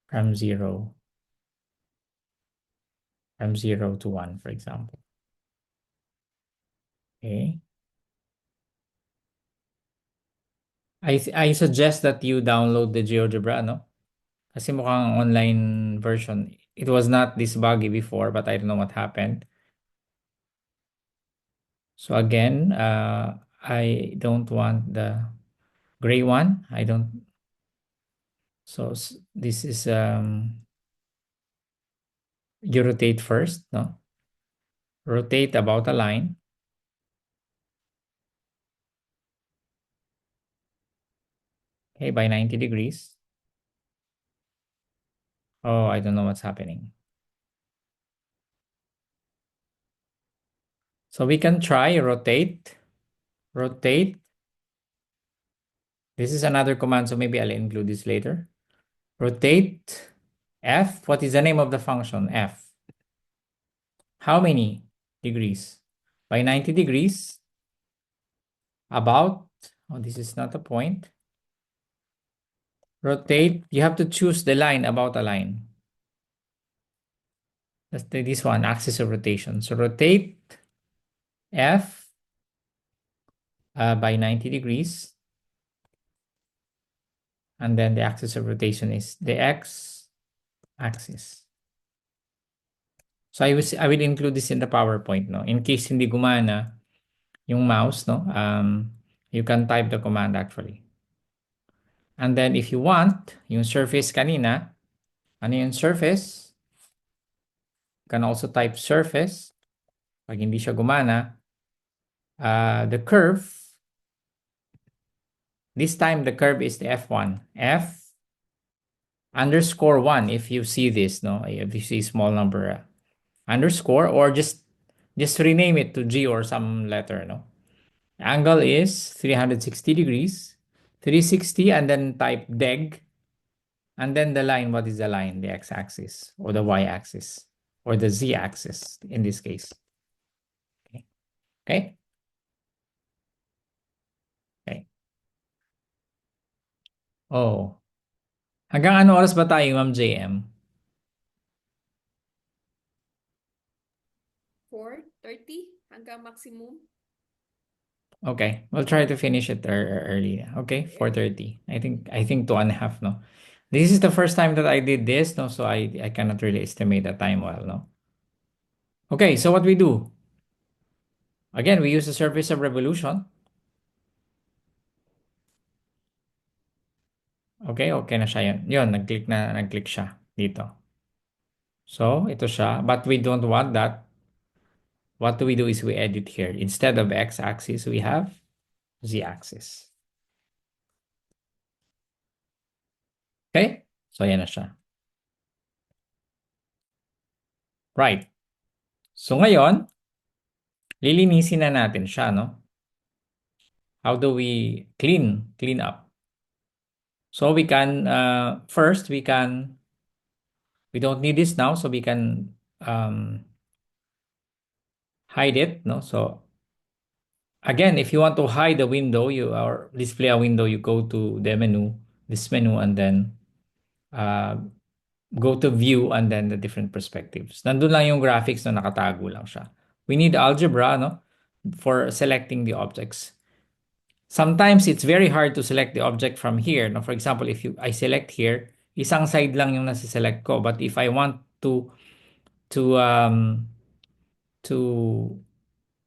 0 to 1, for example. Okay. I suggest that you download the GeoGebra, no? Kasi mukhang online version. It was not this buggy before, but I don't know what happened. So again, I don't want the gray one. I don't. So this is you rotate first, no? Rotate about a line. Okay, by 90 degrees. Oh, I don't know what's happening. So we can try rotate, rotate. This is another command, so maybe I'll include this later. Rotate F. What is the name of the function? F. How many degrees? By 90 degrees. About, oh, this is not a point. Rotate, you have to choose the line about a line. Let's take this one, axis of rotation. So rotate F by 90 degrees. And then the axis of rotation is the X axis. So I will include this in the PowerPoint, no? In case hindi gumana yung mouse, no? You can type the command actually. And then if you want, yung surface kanina, ano yung surface? You can also type surface. Pag hindi siya gumana, the curve, this time the curve is the F1. F underscore 1 if you see this, no? If you see small number underscore, or just rename it to G or some letter, no? Angle is 360 degrees. 360 and then type deg. And then the line, what is the line? The x-axis or the y-axis or the z-axis in this case. Okay. Okay. Okay. Oh. Hanggang ano oras ba tayo, Ma'am JM? 4:30 hanggang maximum. Okay, we'll try to finish it early. Okay, Very early. 4:30. I think 2.5, no? This is the first time that I did this, no? So I cannot really estimate the time well, no? Okay, so what we do? Again, we use the surface of revolution. Okay, okay na siya yun. Yun, nag-click siya dito. So, ito siya. But we don't want that. What do we do is we edit here. Instead of x-axis, we have z-axis. Okay? So, yan na siya. Right. So, ngayon, lilinisin na natin siya, no? How do we clean up? So, we can, first, we don't need this now, so we can hide it, no? So, again, if you want to hide a window, or display a window, you go to the menu, this menu, and then uh, go to view and then the different perspectives. Nandun lang yung graphics na nakatago lang siya. We need algebra, no, for selecting the objects. Sometimes it's very hard to select the object from here. No? For example, if I select here, isang side lang yung nasi-select ko. But if I want to um to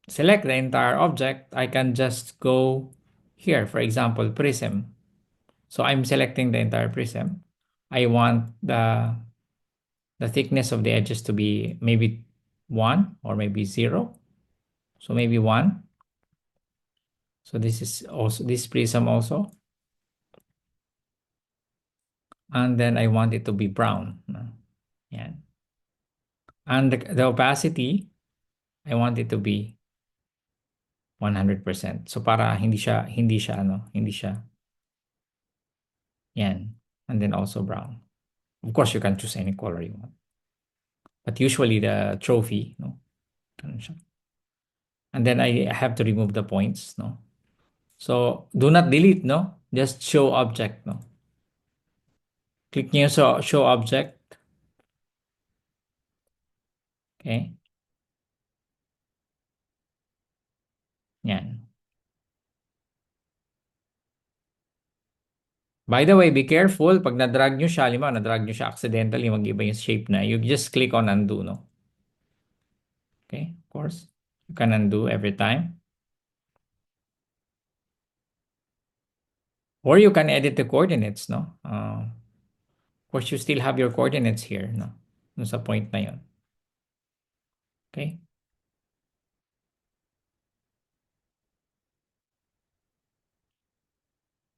select the entire object, I can just go here. For example, prism. So I'm selecting the entire prism. I want the thickness of the edges to be maybe 1 or maybe 0. So maybe 1. So this is also this prism also. And then I want it to be brown. Yeah. And the opacity, I want it to be 100%. So para hindi siya yan. And then also brown. Of course, you can choose any color you want. But usually the trophy, no? Ganun siya. And then I have to remove the points, no? So do not delete, no? Just show object, no? Click niyo sa show object. Okay? Yan. By the way, be careful. Pag na-drag nyo siya, lima, na-drag nyo siya accidentally, mag-iba yung shape na. You just click on undo, no? Okay? Of course. You can undo every time. Or you can edit the coordinates, no? Of course, you still have your coordinates here, no? Dun sa point na yun. Okay?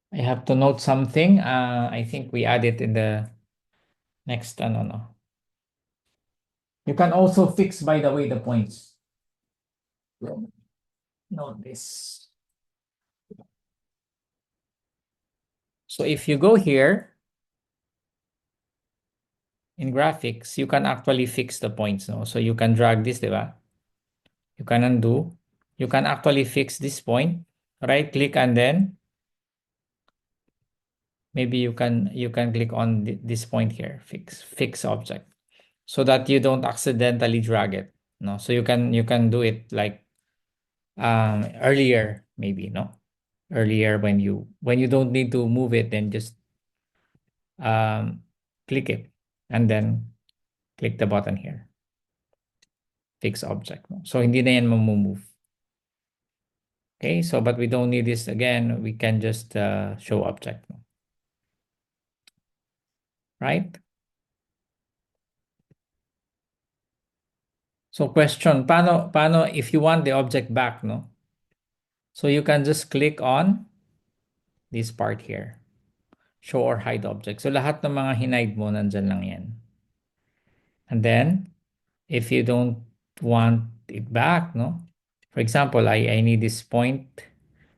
I have to note something. I think we add it in the next, no. You can also fix, by the way, the points. Note this. So if you go here in graphics, you can actually fix the points, no? So you can drag this, diba? You can undo. You can actually fix this point. Right click and then maybe you can click on this point here, fix object, so that you don't accidentally drag it. No, so you can do it like earlier, maybe, no? Earlier when you don't need to move it, then just um click it and then click the button here, fix object, no? So hindi na yan move. Okay, so but we don't need this again. We can just show object, no? Right? So question, paano if you want the object back, no? So you can just click on this part here. Show or hide object. So lahat ng mga hinide mo, nandyan lang yan. And then, if you don't want it back, no? For example, I need this point.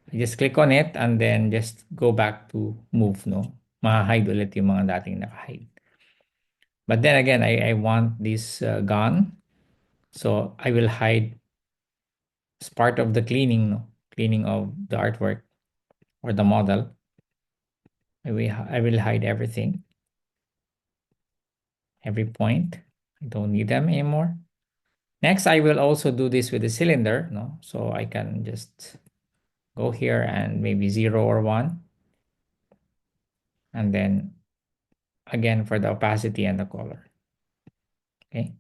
I just click on it and then just go back to move, no? Ma-hide ulit yung mga dating naka-hide. But then again, I want this gone. So I will hide as part of the cleaning, no? Cleaning of the artwork or the model. I will hide everything, every point. I don't need them anymore. Next, I will also do this with the cylinder, no? So I can just go here and maybe 0 or 1. And then again for the opacity and the color. Okay.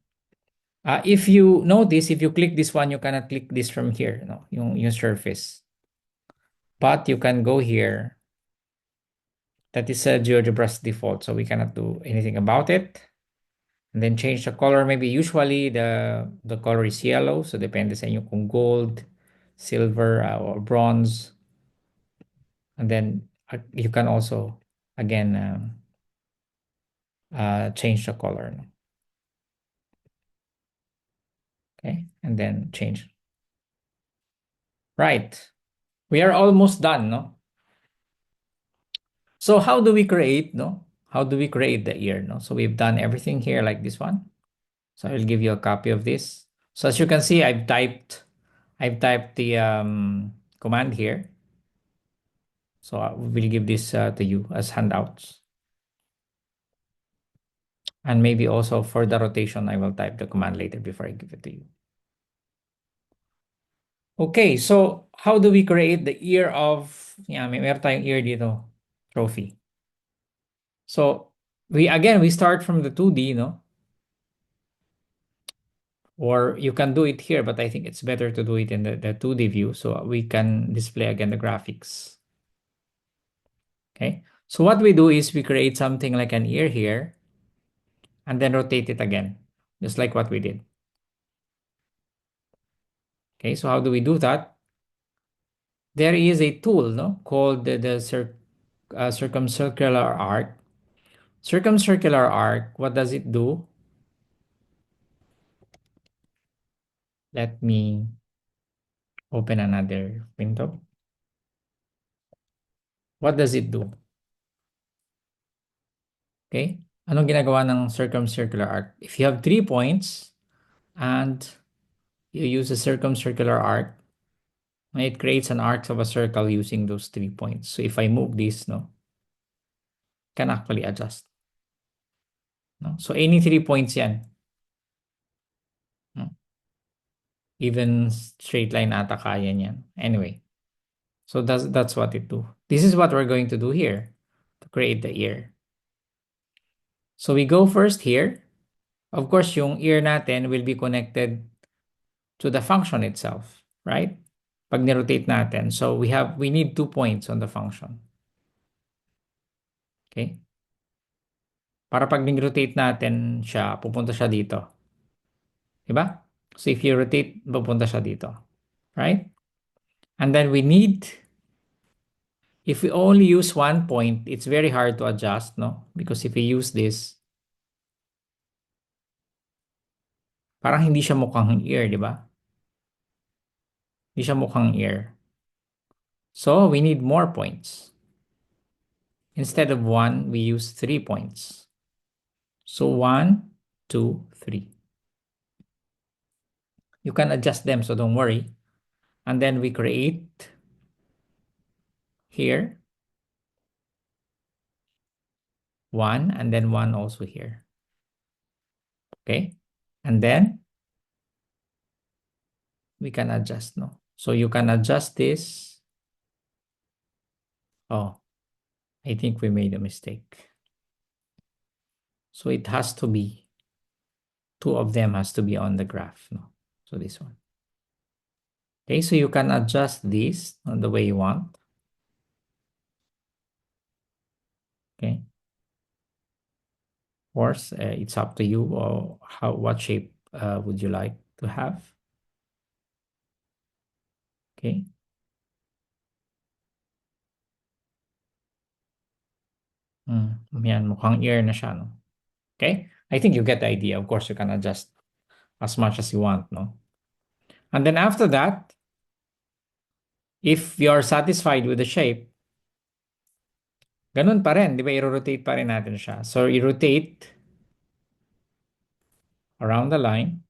If you notice, if you click this one, you cannot click this from here, no? Yung surface. But you can go here. That is a GeoGebra's default, so we cannot do anything about it. And then change the color. Maybe usually the color is yellow, so depende sa inyo kung gold, silver, or bronze. And then you can also again change the color. No? Okay, and then change. Right, we are almost done, no? So how do we create, no? How do we create the ear, no? So we've done everything here like this one. So I'll give you a copy of this. So as you can see, I've typed the command here. So I will give this to you as handouts. And maybe also for the rotation, I will type the command later before I give it to you. Okay, so how do we create the ear of, yeah, may meron tayong ear dito, trophy. So we start from the 2D, no? Or you can do it here, but I think it's better to do it in the 2D view so we can display again the graphics. Okay, so what we do is we create something like an ear here and then rotate it again, just like what we did. Okay, so how do we do that? There is a tool, no, called the circumcircular arc. Circumcircular arc, what does it do? Let me open another window. What does it do? Okay, anong ginagawa ng circumcircular arc? If you have 3 points and you use a circumcircular arc, it creates an arc of a circle using those 3 points. So if I move this, no, can actually adjust. No? So any 3 points yan. No? Even straight line ata kaya niyan. Anyway, so that's what it do. This is what we're going to do here to create the ear. So we go first here. Of course, yung ear natin will be connected to the function itself, right? Pag ni-rotate natin. So we need 2 points on the function. Okay? Para pag ni-rotate natin siya, pupunta siya dito. Diba? So if you rotate, pupunta siya dito. Right? And then we need, if we only use 1 point, it's very hard to adjust, no? Because if we use this, parang hindi siya mukhang ear, di ba? Hindi siya mukhang ear. So we need more points. Instead of 1, we use 3 points. So 1, 2, 3. You can adjust them, so don't worry. And then we create here 1 and then 1 also here. Okay? And then we can adjust, no? So you can adjust this. Oh, I think we made a mistake. So it has to be, two of them has to be on the graph, no? So this one. Okay, so you can adjust this on the way you want. Okay. Of course, it's up to you or what shape would you like to have. Okay. Yan, mukhang ear na siya, no? Okay? I think you get the idea. Of course, you can adjust as much as you want, no? And then after that, if you're satisfied with the shape, ganun pa rin, di ba? I-rotate pa rin natin siya. So, i-rotate around the line,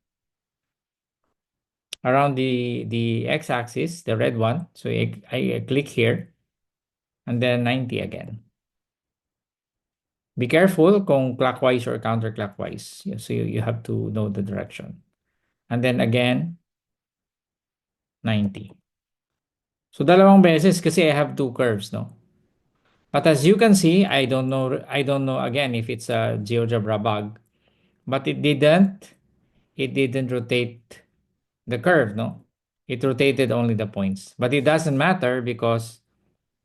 around the x-axis, the red one. So, I click here, and then 90 again. Be careful kung clockwise or counterclockwise. Yeah, so you have to know the direction. And then again, 90. So dalawang beses kasi I have two curves, no? But as you can see, I don't know again if it's a GeoGebra bug, but it didn't rotate the curve, no? It rotated only the points. But it doesn't matter because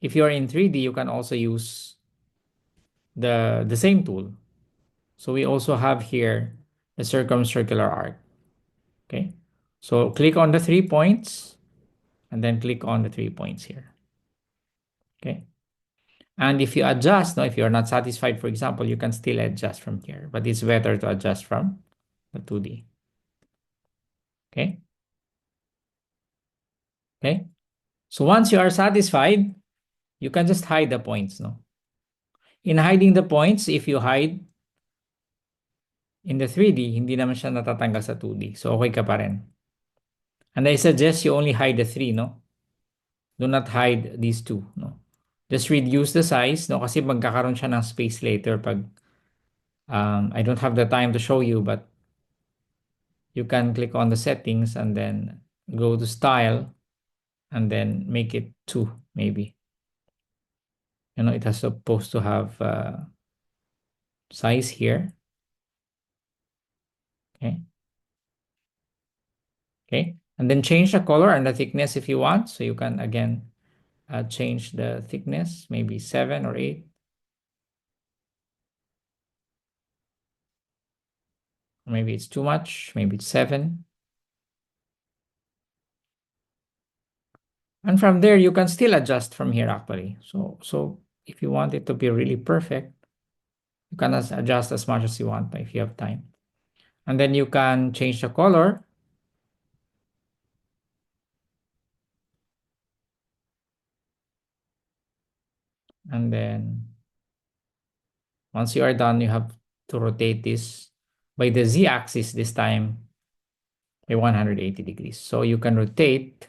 if you're in 3D, you can also use the same tool. So we also have here the circumcircular arc. Okay. So click on the 3 points and then click on the 3 points here. Okay. And if you adjust, no, if you're not satisfied, for example, you can still adjust from here, but it's better to adjust from the 2D. Okay. Okay. So once you are satisfied, you can just hide the points, no? In hiding the points, if you hide in the 3D, hindi naman siya natatanggal sa 2D. So okay ka pa rin. And I suggest you only hide the 3, no? Do not hide these two, no? Just reduce the size, no? Kasi magkakaroon siya ng space later pag I don't have the time to show you, but you can click on the settings and then go to style and then make it 2 maybe. It has supposed to have size here. Okay. Okay. And then change the color and the thickness if you want. So you can again change the thickness, maybe 7 or 8. Maybe it's too much. Maybe it's 7. And from there, you can still adjust from here actually. So if you want it to be really perfect, you can adjust as much as you want if you have time. And then you can change the color. And then once you are done, you have to rotate this by the z-axis this time by 180 degrees. So you can rotate.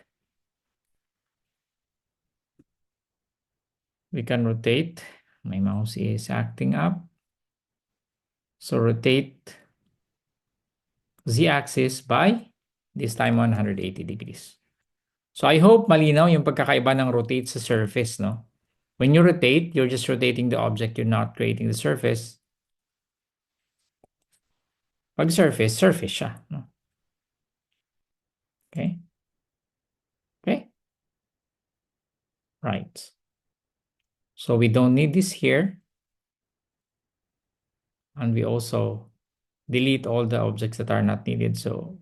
We can rotate. My mouse is acting up. So rotate z-axis by this time 180 degrees. So I hope malinaw yung pagkakaiba ng rotate sa surface, no? When you rotate, you're just rotating the object, you're not creating the surface. Pag surface, surface siya, no? Okay? Okay? Right. So we don't need this here. And we also delete all the objects that are not needed. So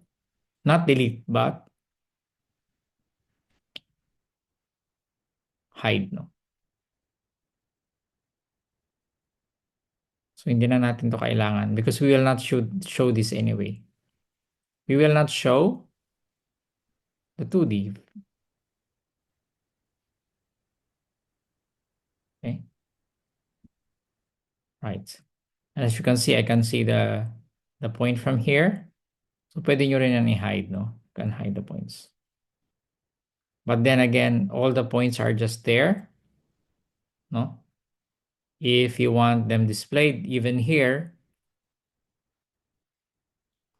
not delete, but hide, no? So hindi na natin to kailangan because we will not show this anyway. We will not show the 2D. Okay? Right. And as you can see, I can see the point from here. So pwede nyo rin yan i-hide, no? You can hide the points. But then again, all the points are just there, no? If you want them displayed even here,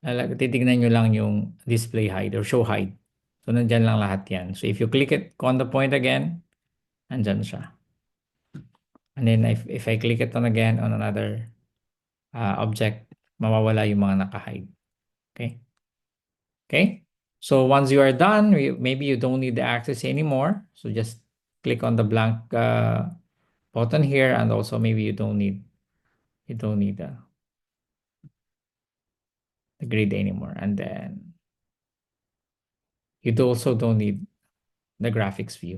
titignan nyo lang yung display hide or show hide. So nandyan lang lahat yan. So if you click it on the point again, nandyan siya. And then if I click it on again on another object, mawawala yung mga naka-hide. Okay? Okay? So once you are done, maybe you don't need the axis anymore. So just click on the blank button here, and also maybe you don't need the grid anymore. And then you also don't need the graphics view.